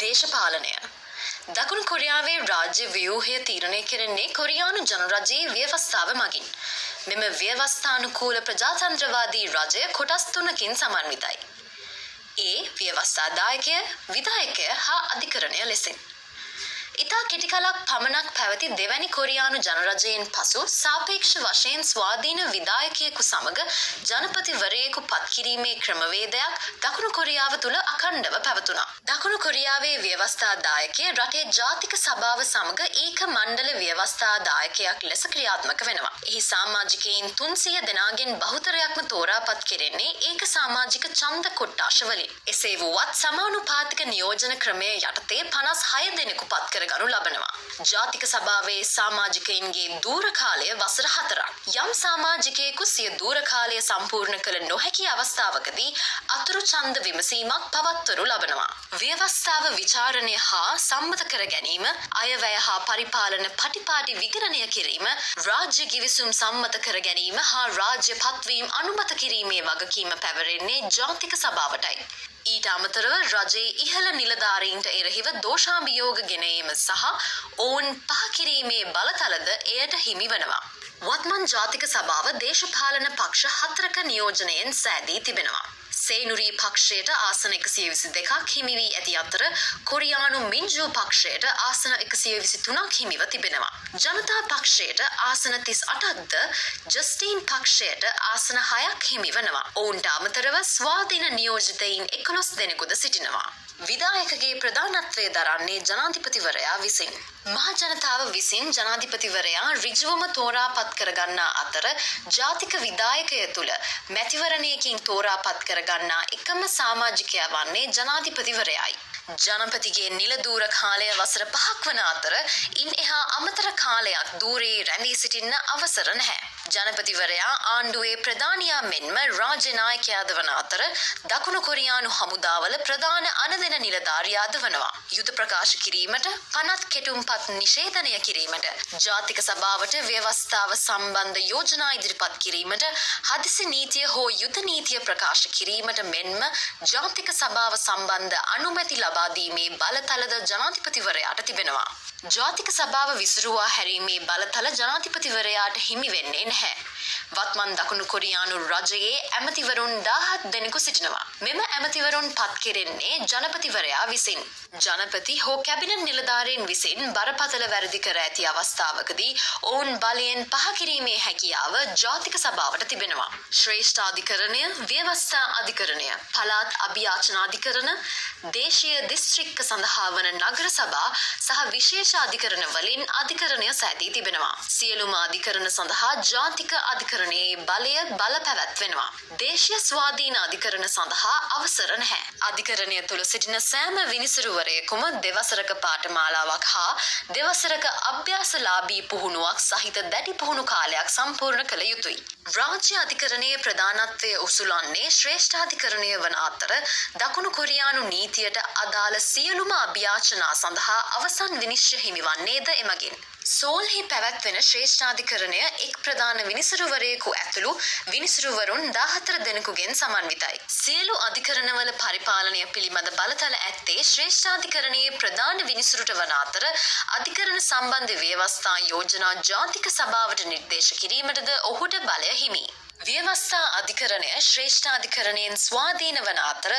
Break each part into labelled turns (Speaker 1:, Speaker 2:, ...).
Speaker 1: දේශපාලනය දකුණු කොරියාවේ රාජ්‍ය ව්‍යූහය තීරණය කෙරෙන්නේ කොරියානු ජනරජයේ ව්‍යවස්ථාව මගින්. මෙම ව්‍යවස්ථානුකූල ප්‍රජාතන්ත්‍රවාදී රජය කොටස් තුනකින් සමන්විතයි. ඒ ව්‍යවස්ථාදායකය, විධායකය හා අධිකරණය ලෙසින්. ඉතා කෙටි කලක් පමණක් පැවති දෙවැනි කොරියානු ජනරජයෙන් පසු සාපේක්ෂ වශයෙන් ස්වාධීන විධායකයෙකු සමග ජනපතිවරයෙකු පත්කිරීමේ ක්‍රමවේදයක් දකුණු කොරියාව තුළ අඛණ්ඩව පැවතුණා. දකුණු කොරියාවේ ව්‍යවස්ථාදායකය රටේ ජාතික සභාව සමග ඒක මණ්ඩල ව්‍යවස්ථාදායකයක් ලෙස ක්‍රියාත්මක වෙනවා. එහි සමාජිකයින් 300 දෙනාගෙන් බහුතරයක්ම තෝරාපත් කෙරෙන්නේ ඒක සමාජික ඡන්ද කොට්ටාශ වලින්. එසේ වුවත් සමානුපාතික නියෝජන ක්‍රමය යටතේ 56 දෙනෙකු පත් කර ගනු ලබනවා. ජාතික සභාවේ සමාජිකයින්ගේ දූර කාලය වසර 4ක්. යම් සමාජිකයෙකු සිය දූර කාලය සම්පූර්ණ කළ නොහැකි අවස්ථාවකදී අතුරු ඡන්ද විමසීමක් පවත්වනු ලබනවා. ව්‍යවස්ථාව විචාරණය හා සම්මත කර ගැනීම, අයවැය හා පරිපාලන පටිපාටි විගණනය කිරීම, රාජ්‍ය ගිවිසුම් සම්මත කර ගැනීම හා රාජ්‍ය පත්වීම් අනුමත කිරීමේ වගකීම පැවරෙන්නේ ජාතික සභාවටයි. ඊට අමතරව රජයේ ඉහළ නිලධාරීන්ට එරෙහිව දෝෂාභියෝග ගෙනීම සහ ඔවුන් පහ කිරීමේ බලතලද එයට හිමි වනවා. වත්මන් ජාතික සභාව දේශපාලන පක්ෂ 4ක නියෝජනයෙන් සෑදී තිබෙනවා. සේනුරී පක්ෂයට ආසන 122ක් හිමි වී ඇති අතර කොරියානු මින්ජු පක්ෂයට ආසන 123ක් හිමිව තිබෙනවා. ජනතා පක්ෂයට ආසන 38ක්ද, ජස්ටින් පක්ෂයට ආසන 6ක් හිමි වනවා. ඔවුන්ට අමතරව ස්වාධීන නියෝජිතයින් 11 දෙනෙකුද සිටිනවා. විධායකගේ ප්‍රධානත්වය දරන්නේ ජනාධිපතිවරයා විසින්. මහ ජනතාව විසින් ජනාධිපතිවරයා ඍජුවම තෝරාපත් කරගන්නා අතර ජාතික විධායකය තුළ මැතිවරණයකින් තෝරාපත් කරගන්නා එකම සමාජිකයා වන්නේ ජනාධිපතිවරයායි. ජනපතිගේ නිලදූර කාලය වසර 5ක් වන අතර ඉන් එහා අමතර කාලයක් දූරයේ රැඳී සිටින්න අවසර නැහැ. ජනපතිවරයා ආණ්ඩුවේ ප්‍රධානියා මෙන්ම රාජ්‍ය නායකයාද වන අතර දකුණු කොරියානු හමුදාවල ප්‍රධාන අනදෙන නිලධාරියාද වනවා. යුද ප්‍රකාශ කිරීමට, පනත් කෙටුම්පත් නිෂේධනය කිරීමට, ජාතික සභාවට ව්‍යවස්ථාව සම්බන්ධ යෝජනා ඉදිරිපත් කිරීමට, හදිසි නීතිය හෝ යුද නීතිය ප්‍රකාශ කිරීමට මෙන්ම ජාතික සභාව සම්බන්ධ අනුමැති ලබා දීමේ බලතලද ජනාධිපතිවරයාට තිබෙනවා. ජාතික සභාව විසිරුවා හැරීමේ බලතල ජනාධිපතිවරයාට හිමි වෙන්නේ නැහැ. වත්මන් දකුණු කොරියානු රජයේ ඇමතිවරුන් 17 දෙනෙකු සිටිනවා. මෙම ඇමතිවරුන් පත් කෙරෙන්නේ ජනපතිවරයා විසින්. ජනපති හෝ කැබිනට් නිලධාරීන් විසින් බරපතල වැරදි කර ඇති අවස්ථාවකදී ඔවුන් බලයෙන් පහ කිරීමේ හැකියාව ජාතික සභාවට තිබෙනවා. ශ්‍රේෂ්ඨාධිකරණය, ව්‍යවස්ථා අධිකරණය, පළාත් අභියාචනාධිකරණ, දේශීය දිස්ත්‍රික්ක සඳහා වන නගර සභා සහ විශේෂ අධිකරණ වලින් අධිකරණය සෑදී තිබෙනවා. සියලුම අධිකරණ සඳහා ජාතික අධිකරණයේ බලය බලපැවැත්වෙනවා. දේශීය ස්වාධීන අධිකරණ සඳහා අවසර නැහැ. අධිකරණය තුළ සිටින සෑම විනිසුරුවරයෙකුම දෙවසරක පාඨමාලාවක් හා දෙවසරක අභ්‍යාසලාභී පුහුණුවක් සහිත දැඩි පුහුණු කාලයක් සම්පූර්ණ කළ යුතුයි. රාජ්‍ය අධිකරණයේ ප්‍රධානත්වය උසුලන්නේ ශ්‍රේෂ්ඨාධිකරණය වන අතර දකුණු කොරියානු නීතියට අදාළ සියලුම අභ්‍යාචනා සඳහා අවසන් විනිශ්චය හිමිවන්නේද එමගින්. සෝල්හි පැවැත්වෙන ශ්‍රේෂ්ඨාධිකරණය එක් ප්‍රධාන විනිසුරුවරයෙකු ඇතුළු විනිසුරුවරුන් 14 දෙනෙකුගෙන් සමන්විතයි. සියලු අධිකරණවල පරිපාලනය පිළිබඳ බලතල ඇත්තේ ශ්‍රේෂ්ඨාධිකරණයේ ප්‍රධාන විනිසුරුට වන අතර අධිකරණ සම්බන්ධ ව්‍යවස්ථා යෝජනා ජාතික සභාවට නිර්දේශ කිරීමටද ඔහුට බලය හිමි. ව්‍යවස්ථා අධිකරණය ශ්‍රේෂ්ඨාධිකරණයෙන් ස්වාධීන වන අතර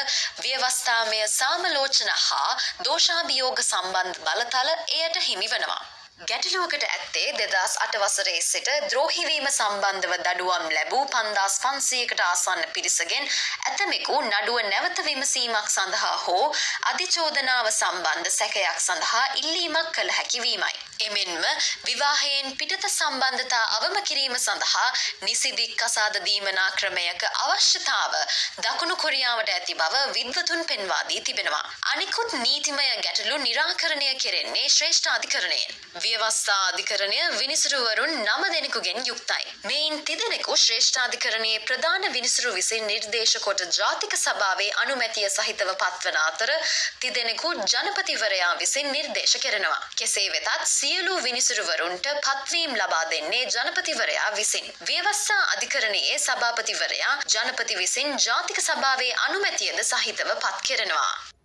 Speaker 1: ව්‍යවස්ථාමය සාමලෝචන හා දෝෂාභියෝග සම්බන්ධ බලතල එයට හිමි වනවා. ගැටලුවකට ඇත්තේ 2008 වසරේ සිට ද්‍රෝහිවීම සම්බන්ධව දඩුවම් ලැබූ 5500කට ආසන්න පිරිසගෙන් ඇතමෙකු නඩුව නැවත විමසීමක් සඳහා හෝ අධිචෝදනාව සම්බන්ධ සැකයක් සඳහා ඉල්ලීමක් කළ හැකි වීමයි. එමෙන්ම විවාහයෙන් පිටත සම්බන්ධතා අවම කිරීම සඳහා නිසිදි කසාද දීමනා ක්‍රමයක අවශ්‍යතාව දකුණු කොරියාවට ඇති බව විද්වතුන් පෙන්වා දී තිබෙනවා. අනිකුත් නීතිමය ගැටලු निराකරණය කෙරෙන්නේ ශ්‍රේෂ්ඨාධිකරණයෙන්. ව්‍යවස්ථා අධිකරණය විනිසුරුවරුන් 9 දෙනෙකුගෙන් යුක්තයි. මෙයින් 30 දෙනෙකු ශ්‍රේෂ්ඨාධිකරණයේ ප්‍රධාන විනිසුරු විසින් නිර්දේශ කොට ජාතික සභාවේ අනුමැතිය සහිතව පත්වන අතර 30 දෙනෙකු ජනපතිවරයා විසින් නිර්දේශ කරනවා. කෙසේ වෙතත් සියලු විනිසුරුවරුන්ට පත්වීම් ලබා දෙන්නේ ජනපතිවරයා විසින්. ව්‍යවස්ථා අධිකරණයේ සභාපතිවරයා ජනපති විසින් ජාතික සභාවේ අනුමැතියද සහිතව පත් කරනවා.